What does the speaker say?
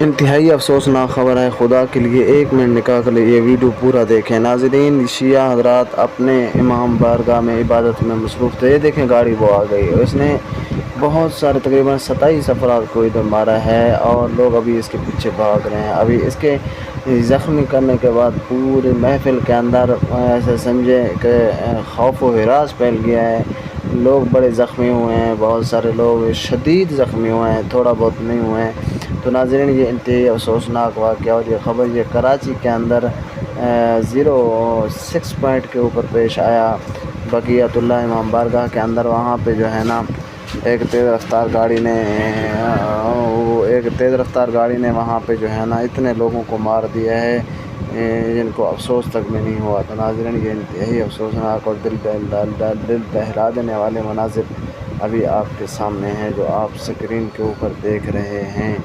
انتہائی افسوسناک خبر ہے، خدا کے لیے 1 منٹ نکال کر یہ ویڈیو پورا دیکھیں۔ ناظرین، شیعہ حضرات اپنے امام بارگاہ میں عبادت میں مصروف تھے۔ یہ دیکھیں گاڑی وہ آ گئی، اس نے بہت سارے تقریباً 27 افراد کو ادھر مارا ہے اور لوگ ابھی اس کے پیچھے بھاگ رہے ہیں۔ ابھی اس کے زخمی کرنے کے بعد پورے محفل کے اندر ایسے سمجھے کہ خوف و ہراس پھیل گیا ہے۔ لوگ بڑے زخمی ہوئے ہیں، بہت سارے لوگ شدید زخمی ہوئے ہیں، تھوڑا بہت نہیں ہوئے ہیں۔ تو ناظرین، یہ انتہائی افسوسناک واقعہ اور یہ خبر یہ کراچی کے اندر 06 پوائنٹ کے اوپر پیش آیا، بقیت اللہ امام بارگاہ کے اندر۔ وہاں پہ جو ہے نا ایک تیز رفتار گاڑی نے وہاں پہ جو ہے نا اتنے لوگوں کو مار دیا ہے جن کو افسوس تک میں نہیں ہوا۔ تو ناظرین، یہ انتہائی افسوسناک اور دل دہلا دینے والے مناظر ابھی آپ کے سامنے ہیں جو آپ اسکرین کے اوپر دیکھ رہے ہیں۔